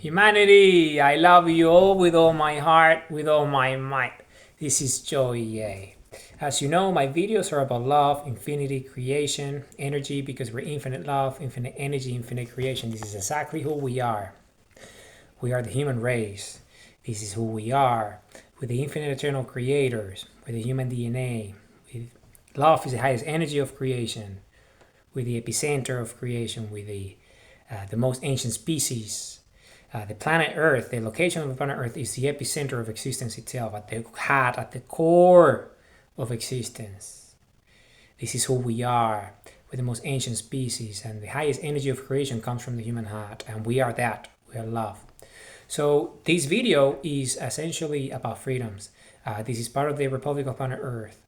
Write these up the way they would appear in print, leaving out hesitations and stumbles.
Humanity, I love you all with all my heart, with all my might. This is Joy. As you know, my videos are about love, infinity, creation, energy, because we're infinite love, infinite energy, infinite creation. This is exactly who we are. We are the human race. This is who we are. With the infinite eternal creators, with the human DNA. Love is the highest energy of creation, with the epicenter of creation, with the most ancient species. The planet Earth, the location of the planet Earth is the epicenter of existence itself, at the heart, at the core of existence. This is who we are, with the most ancient species, and the highest energy of creation comes from the human heart, and we are that. We are love. So this video is essentially about freedoms. This is part of the Republic of Planet Earth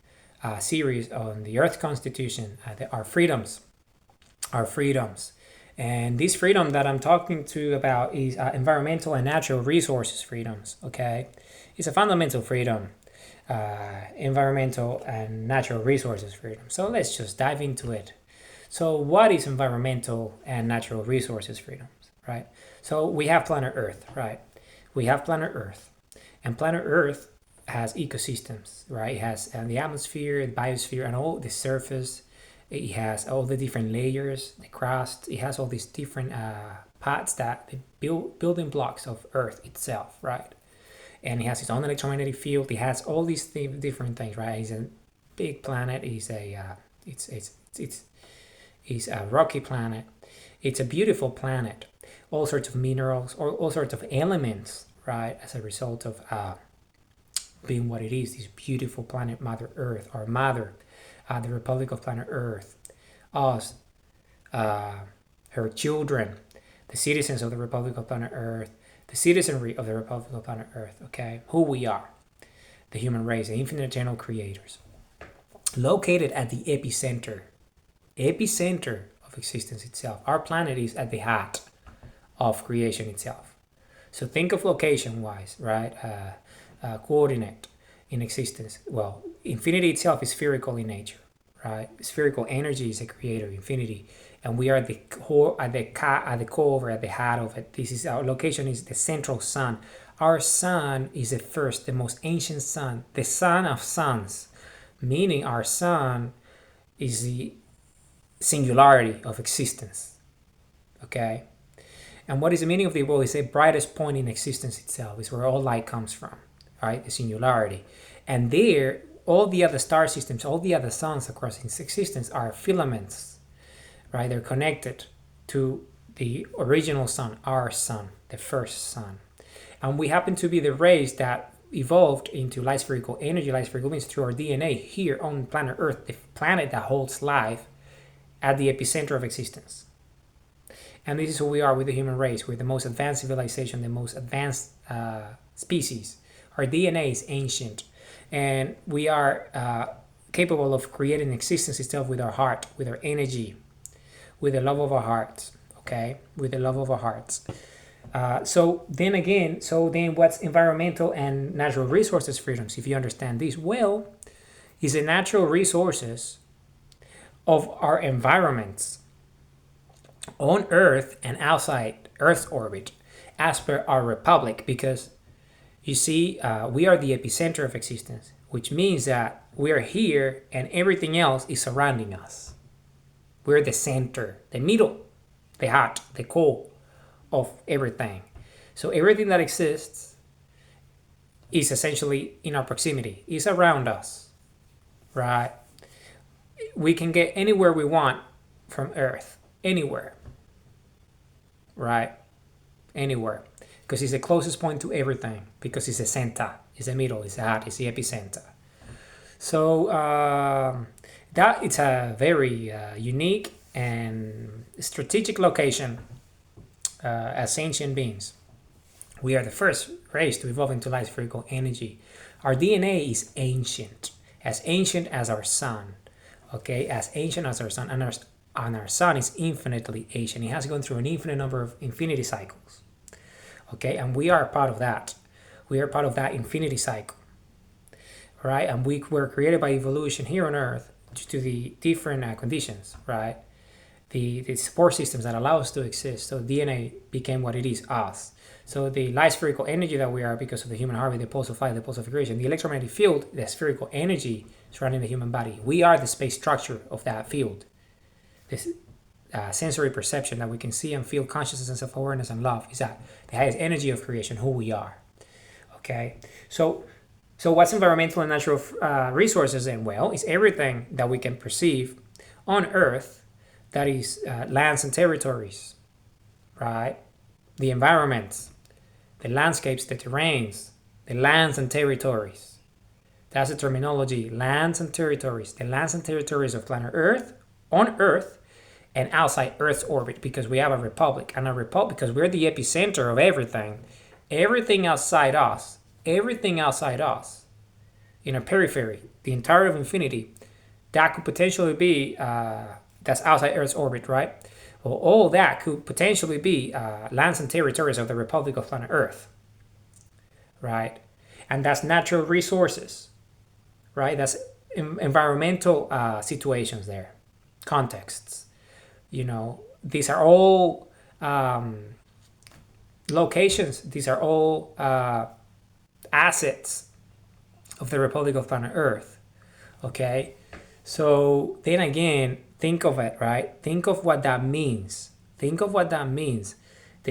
series on the Earth Constitution. Our freedoms. Our freedoms. And this freedom that I'm talking to about is environmental and natural resources freedoms. Okay, it's a fundamental freedom, environmental and natural resources freedom. So let's just dive into it. So what is environmental and natural resources freedoms, right? So we have planet Earth, right? We have planet Earth, and planet Earth has ecosystems, right? It has the atmosphere, the biosphere, and all the surface. It has all the different layers, the crust. It has all these different parts that the building blocks of Earth itself, right? And it has its own electromagnetic field. It has all these different things, right? It's a big planet. It's a rocky planet. It's a beautiful planet. All sorts of minerals, or all sorts of elements, right? As a result of being what it is, this beautiful planet, Mother Earth, or Mother. The Republic of Planet Earth, us, her children, the citizens of the Republic of Planet Earth, the citizenry of the Republic of Planet Earth, okay? Who we are, the human race, the infinite eternal creators, located at the epicenter of existence itself. Our planet is at the heart of creation itself. So think of location-wise, right? Coordinate in existence. Well, infinity itself is spherical in nature, right? Spherical energy is a creator, infinity, and we are at the core, at the core, at the heart of it. This is our location. Is the central sun. Our sun is the first, the most ancient sun, the sun of suns, meaning our sun is the singularity of existence. Okay, and what is the meaning of the world? It's the brightest point in existence itself. Is where all light comes from, right? The singularity. And there, all the other star systems, all the other suns across its existence are filaments, right? They're connected to the original sun, our sun, the first sun. And we happen to be the race that evolved into light spherical energy, light spherical beings through our DNA here on planet Earth, the planet that holds life at the epicenter of existence. And this is who we are with the human race. We're the most advanced civilization, the most advanced species. Our DNA is ancient. And we are capable of creating existence itself with our heart, with our energy, with the love of our hearts, okay? With the love of our hearts. So then what's environmental and natural resources freedoms, if you understand this well, is the natural resources of our environments on Earth and outside Earth's orbit, as per our republic, because you see, we are the epicenter of existence, which means that we are here and everything else is surrounding us. We're the center, the middle, the heart, the core of everything. So everything that exists is essentially in our proximity, is around us, right? We can get anywhere we want from Earth, anywhere, right? Anywhere. Because it's the closest point to everything, because it's the center, it's the middle, it's the heart, it's the epicenter. So that it's a very unique and strategic location as ancient beings. We are the first race to evolve into light spherical energy. Our DNA is ancient as our sun, okay, as ancient as our sun, and our sun is infinitely ancient. It has gone through an infinite number of infinity cycles. Okay, and we are part of that. We are part of that infinity cycle, right? And we were created by evolution here on Earth due to the different conditions, right? the support systems that allow us to exist. So DNA became what it is, us. So the light spherical energy that we are because of the human heartbeat, the pulse of light, the pulse of creation, the electromagnetic field, the spherical energy surrounding the human body. We are the space structure of that field. This sensory perception that we can see and feel, consciousness and self-awareness and love, is that the highest energy of creation, who we are. Okay, so what's environmental and natural resources then? Well, it's everything that we can perceive on Earth that is lands and territories, right? The environments, the landscapes, the terrains, the lands and territories. That's the terminology, lands and territories. The lands and territories of planet Earth, on Earth, and outside Earth's orbit, because we have a republic. And a republic, because we're the epicenter of everything. Everything outside us, in a periphery, the entire of infinity, that could potentially be, that's outside Earth's orbit, right? Well, all that could potentially be lands and territories of the Republic of Planet Earth, right? And that's natural resources, right? That's environmental situations there, contexts. You know, these are all locations, these are all assets of the Republic of Planet Earth, okay? So then again, think of it, right? Think of what that means. The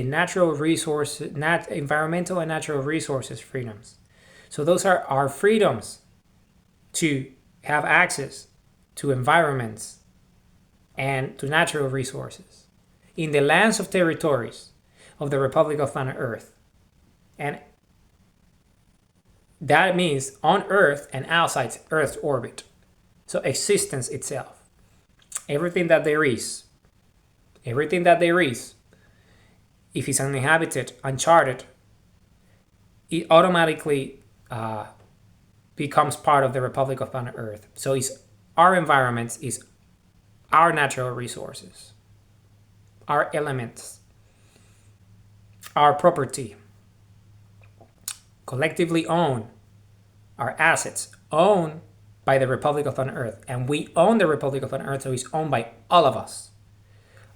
natural resources, environmental and natural resources freedoms. So those are our freedoms to have access to environments and to natural resources in the lands of territories of the Republic of Planet Earth. And that means on Earth and outside Earth's orbit. So existence itself. Everything that there is, if it's uninhabited, uncharted, it automatically becomes part of the Republic of Planet Earth. So it's our environments, is our natural resources, our elements, our property, collectively own, our assets, owned by the Republic of Planet Earth. And we own the Republic of Planet Earth, so it's owned by all of us.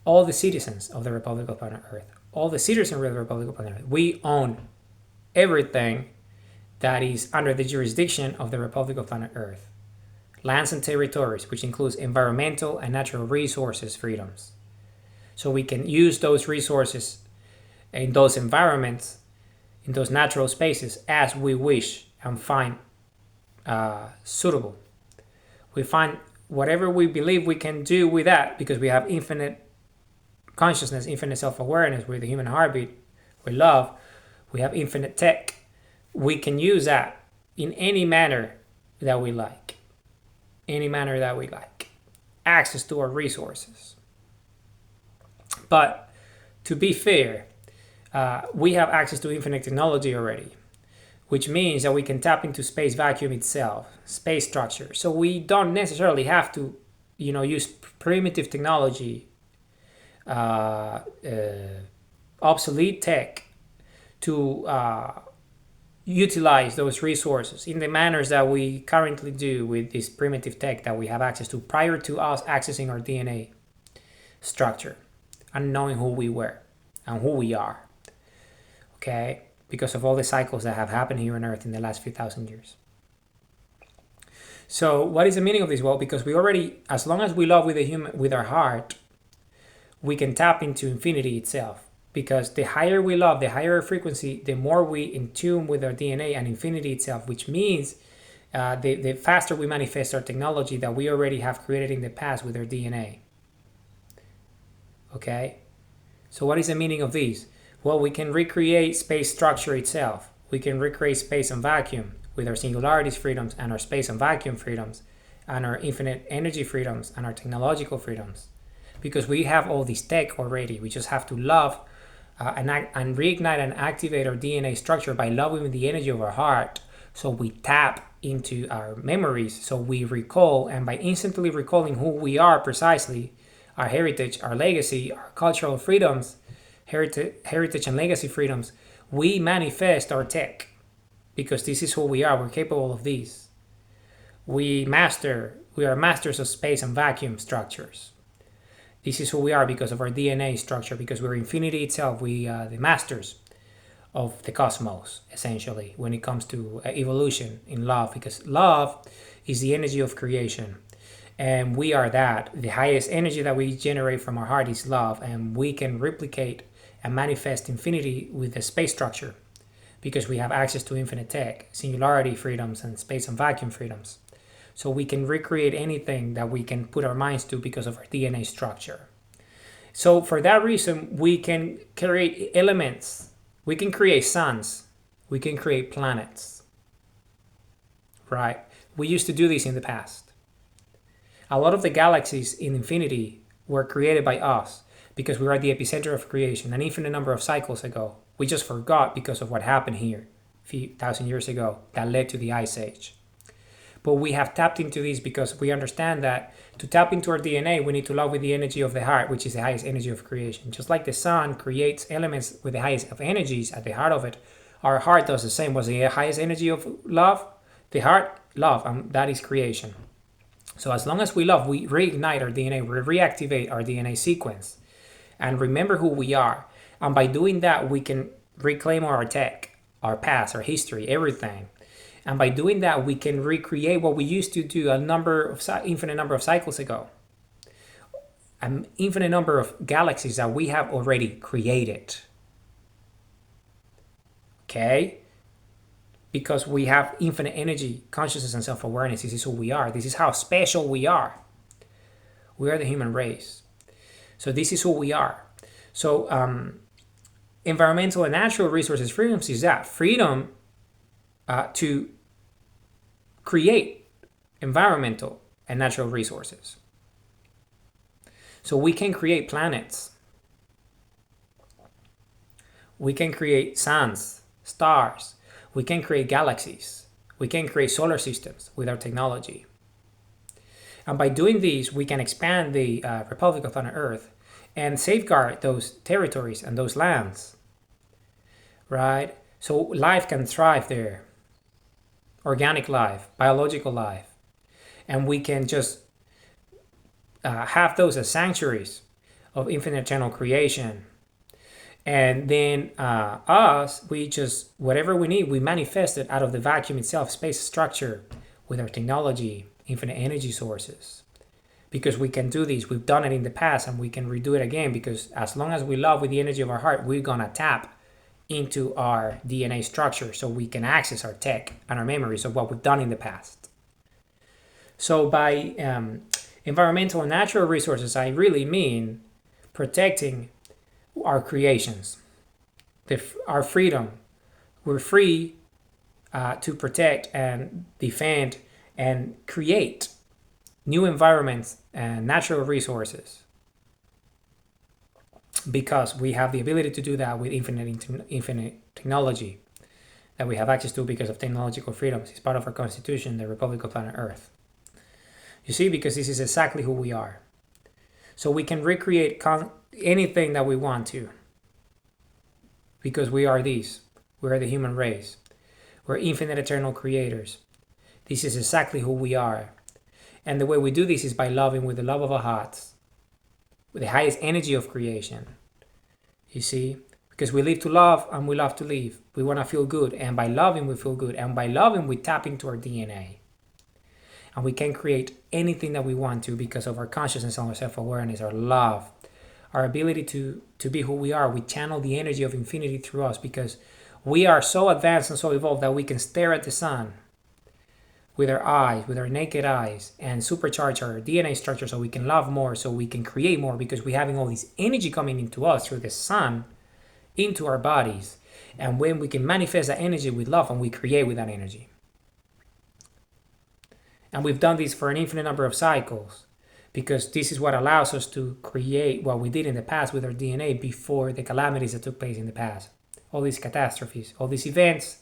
All the citizens of the Republic of Planet Earth. All the citizens of the Republic of Planet Earth. We own everything that is under the jurisdiction of the Republic of Planet Earth. Lands and territories, which includes environmental and natural resources freedoms. So we can use those resources in those environments, in those natural spaces, as we wish and find suitable. We find whatever we believe we can do with that, because we have infinite consciousness, infinite self-awareness with the human heartbeat, with love, we have infinite tech. We can use that in any manner that we like. Access to our resources. But to be fair, we have access to infinite technology already, which means that we can tap into space vacuum itself, space structure. So we don't necessarily have to, use primitive technology, obsolete tech to utilize those resources in the manners that we currently do with this primitive tech that we have access to prior to us accessing our DNA structure and knowing who we were and who we are, okay? Because of all the cycles that have happened here on Earth in the last few thousand years. So what is the meaning of this? Well, because we already, as long as we love with our heart, we can tap into infinity itself. Because the higher we love, the higher our frequency, the more we in tune with our DNA and infinity itself, which means the faster we manifest our technology that we already have created in the past with our DNA. Okay? So what is the meaning of these? Well, we can recreate space structure itself. We can recreate space and vacuum with our singularities freedoms and our space and vacuum freedoms and our infinite energy freedoms and our technological freedoms. Because we have all this tech already. We just have to love and reignite and activate our DNA structure by loving with the energy of our heart. So we tap into our memories. So we recall, and by instantly recalling who we are precisely, our heritage, our legacy, our cultural freedoms, heritage and legacy freedoms, we manifest our tech. Because this is who we are. We're capable of these. We are masters of space and vacuum structures. This is who we are because of our DNA structure, because we're infinity itself. We are the masters of the cosmos, essentially, when it comes to evolution in love, because love is the energy of creation. And we are that. The highest energy that we generate from our heart is love, and we can replicate and manifest infinity with the space structure because we have access to infinite tech, singularity freedoms, and space and vacuum freedoms. So we can recreate anything that we can put our minds to because of our DNA structure. So for that reason, we can create elements. We can create suns. We can create planets. Right? We used to do this in the past. A lot of the galaxies in infinity were created by us because we are the epicenter of creation an infinite number of cycles ago. We just forgot because of what happened here a few thousand years ago that led to the Ice Age. But we have tapped into this because we understand that to tap into our DNA, we need to love with the energy of the heart, which is the highest energy of creation. Just like the sun creates elements with the highest of energies at the heart of it, our heart does the same. What's the highest energy of love? The heart, love, and that is creation. So as long as we love, we reignite our DNA, we reactivate our DNA sequence, and remember who we are. And by doing that, we can reclaim our tech, our past, our history, everything. And by doing that, we can recreate what we used to do infinite number of cycles ago. An infinite number of galaxies that we have already created. Okay? Because we have infinite energy, consciousness, and self-awareness. This is who we are. This is how special we are. We are the human race. So this is who we are. So environmental and natural resources freedoms is that freedom to create environmental and natural resources. So we can create planets. We can create suns, stars. We can create galaxies. We can create solar systems with our technology. And by doing this, we can expand the Republic of Planet Earth and safeguard those territories and those lands. Right? So life can thrive there. Organic life, biological life. And we can just have those as sanctuaries of infinite eternal creation. And then we just, whatever we need, we manifest it out of the vacuum itself, space structure, with our technology, infinite energy sources. Because we can do this. We've done it in the past and we can redo it again, because as long as we love with the energy of our heart, we're going to tap into our DNA structure so we can access our tech and our memories of what we've done in the past. So by environmental and natural resources, I really mean protecting our creations, our freedom. We're free to protect and defend and create new environments and natural resources, because we have the ability to do that with infinite technology that we have access to because of technological freedoms. It's part of our constitution, the Republic of Planet Earth. You see, because this is exactly who we are. So we can recreate anything that we want to, because we are these. We are the human race. We're infinite eternal creators. This is exactly who we are. And the way we do this is by loving with the love of our hearts, with the highest energy of creation. You see? Because we live to love and we love to live. We want to feel good. And by loving, we feel good. And by loving, we tap into our DNA. And we can create anything that we want to because of our consciousness and our self-awareness, our love, our ability to be who we are. We channel the energy of infinity through us because we are so advanced and so evolved that we can stare at the sun with our eyes, with our naked eyes, and supercharge our DNA structure so we can love more, so we can create more, because we're having all this energy coming into us through the sun into our bodies. And when we can manifest that energy with love, and we create with that energy. And we've done this for an infinite number of cycles, because this is what allows us to create what we did in the past with our DNA before the calamities that took place in the past. All these catastrophes, all these events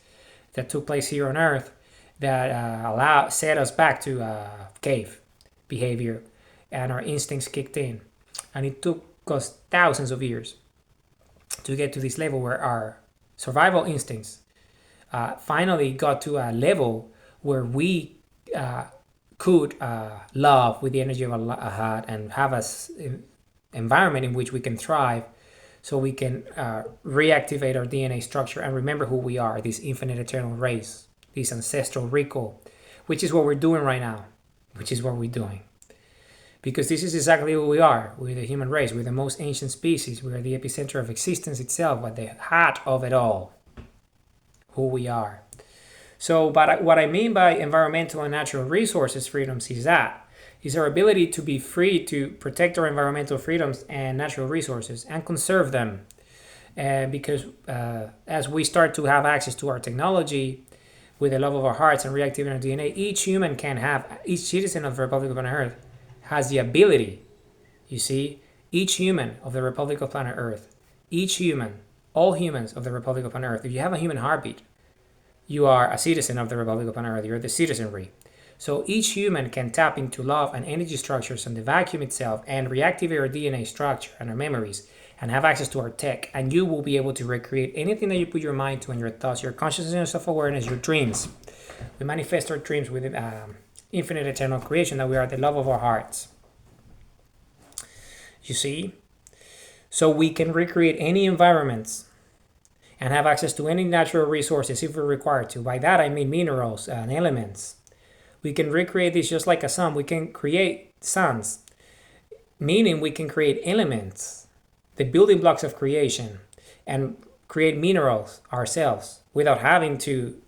that took place here on Earth that set us back to cave behavior, and our instincts kicked in. And it took us thousands of years to get to this level where our survival instincts finally got to a level where we could love with the energy of our heart and have a environment in which we can thrive, so we can reactivate our DNA structure and remember who we are, this infinite eternal race, this ancestral recall, which is what we're doing right now, which is what we're doing. Because this is exactly who we are. We're the human race. We're the most ancient species. We are the epicenter of existence itself, at the heart of it all. Who we are. So, but what I mean by environmental and natural resources freedoms is our ability to be free to protect our environmental freedoms and natural resources and conserve them. Because as we start to have access to our technology with the love of our hearts and reactivating our DNA, each citizen of the Republic of Planet Earth has the ability, you see, each human of the Republic of Planet Earth, each human, all humans of the Republic of Planet Earth, if you have a human heartbeat, you are a citizen of the Republic of Planet Earth, you're the citizenry. So each human can tap into love and energy structures and the vacuum itself and reactivate our DNA structure and our memories and have access to our tech, and you will be able to recreate anything that you put your mind to and your thoughts, your consciousness, your self-awareness, your dreams. We manifest our dreams with infinite eternal creation, that we are the love of our hearts. You see? So we can recreate any environments and have access to any natural resources if we're required to. By that I mean minerals and elements. We can recreate this just like a sun. We can create suns, meaning we can create elements, the building blocks of creation, and create minerals ourselves without having to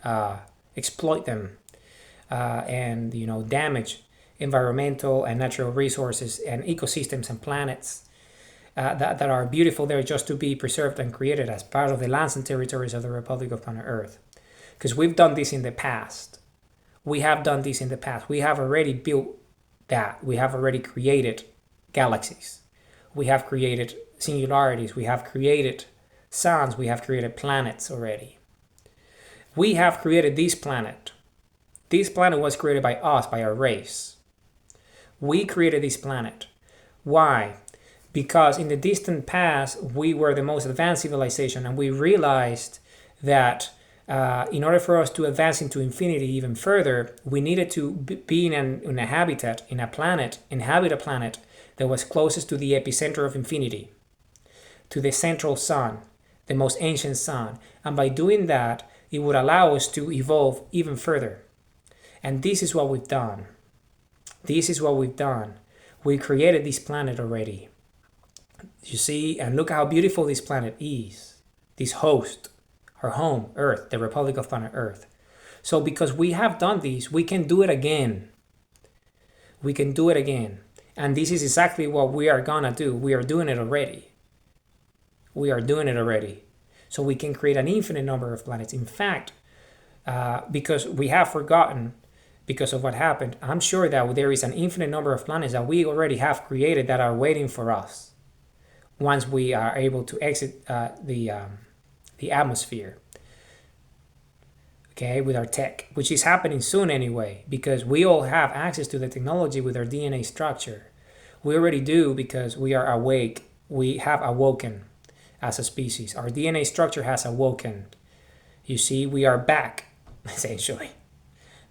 exploit them. And damage environmental and natural resources and ecosystems and planets that are beautiful there just to be preserved and created as part of the lands and territories of the Republic of Planet Earth. Because we've done this in the past. We have done this in the past. We have already built that. We have already created galaxies. We have created singularities. We have created suns. We have created planets already. We have created this planet. This planet was created by us, by our race. We created this planet. Why? Because in the distant past, we were the most advanced civilization, and we realized that in order for us to advance into infinity even further, we needed to be in a habitat, inhabit a planet that was closest to the epicenter of infinity, to the central sun, the most ancient sun. And by doing that, it would allow us to evolve even further. And this is what we've done. This is what we've done. We created this planet already. You see, and look how beautiful this planet is. This host, our home, Earth, the Republic of Planet Earth. So because we have done this, we can do it again. We can do it again. And this is exactly what we are gonna do. We are doing it already. We are doing it already. So we can create an infinite number of planets. In fact, because we have forgotten, because of what happened, I'm sure that there is an infinite number of planets that we already have created that are waiting for us once we are able to exit the atmosphere, okay, with our tech, which is happening soon anyway, because we all have access to the technology with our DNA structure. We already do, because we are awake. We have awoken as a species. Our DNA structure has awoken. You see, we are back, essentially.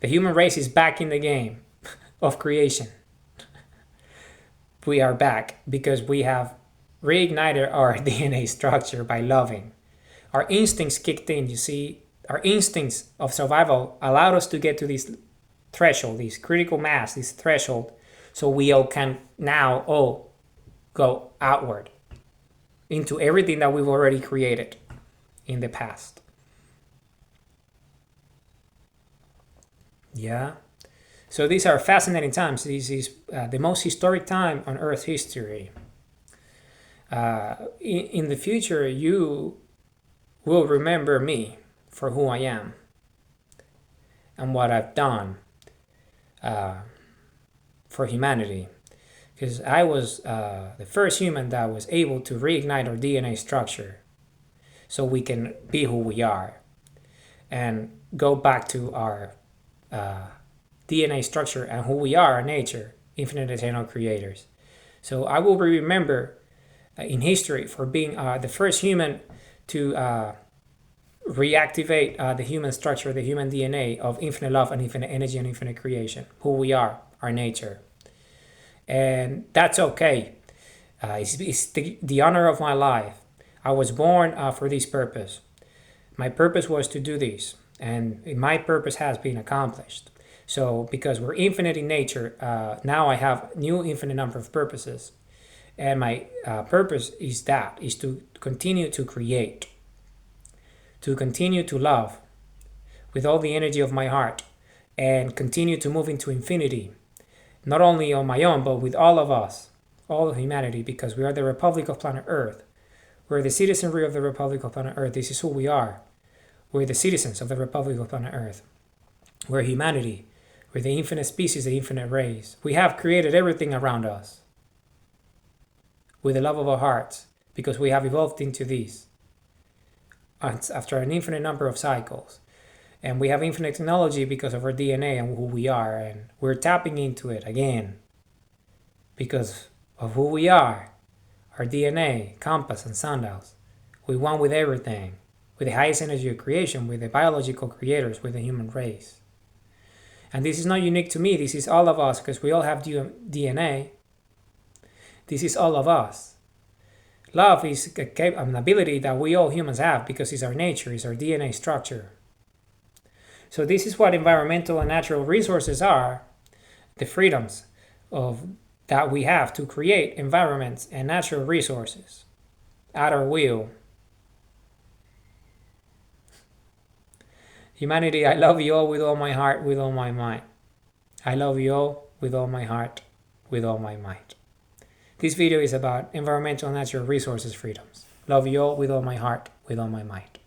The human race is back in the game of creation. We are back because we have reignited our DNA structure by loving. Our instincts kicked in, you see. Our instincts of survival allowed us to get to this threshold, this critical mass, this threshold, so we all can now all go outward into everything that we've already created in the past. Yeah. So these are fascinating times. This is the most historic time on Earth's history. In the future, you will remember me for who I am and what I've done for humanity. Because I was the first human that was able to reignite our DNA structure so we can be who we are and go back to our DNA structure and who we are, nature, infinite eternal creators. So I will be remembered in history for being the first human to reactivate the human structure, the human DNA of infinite love and infinite energy and infinite creation, who we are, our nature. And that's okay. It's the honor of my life. I was born for this purpose. My purpose was to do this, and my purpose has been accomplished. So because we're infinite in nature, now I have new infinite number of purposes. And my purpose is to continue to create, to continue to love with all the energy of my heart, and continue to move into infinity, not only on my own, but with all of us, all of humanity, because we are the Republic of planet Earth. We're the citizenry of the Republic of planet Earth. This is who we are. We're the citizens of the Republic of planet Earth. We're humanity. We're the infinite species, the infinite race. We have created everything around us with the love of our hearts, because we have evolved into this after an infinite number of cycles. And we have infinite technology because of our DNA and who we are. And we're tapping into it again because of who we are, our DNA, compass, and sundials. We one with everything, with the highest energy of creation, with the biological creators, with the human race. And this is not unique to me. This is all of us, because we all have DNA. This is all of us. Love is an ability that we all humans have because it's our nature, it's our DNA structure. So this is what environmental and natural resources are, the freedoms that we have to create environments and natural resources at our will. Humanity, I love you all with all my heart, with all my mind. I love you all with all my heart, with all my might. This video is about environmental and natural resources freedoms. Love you all with all my heart, with all my might.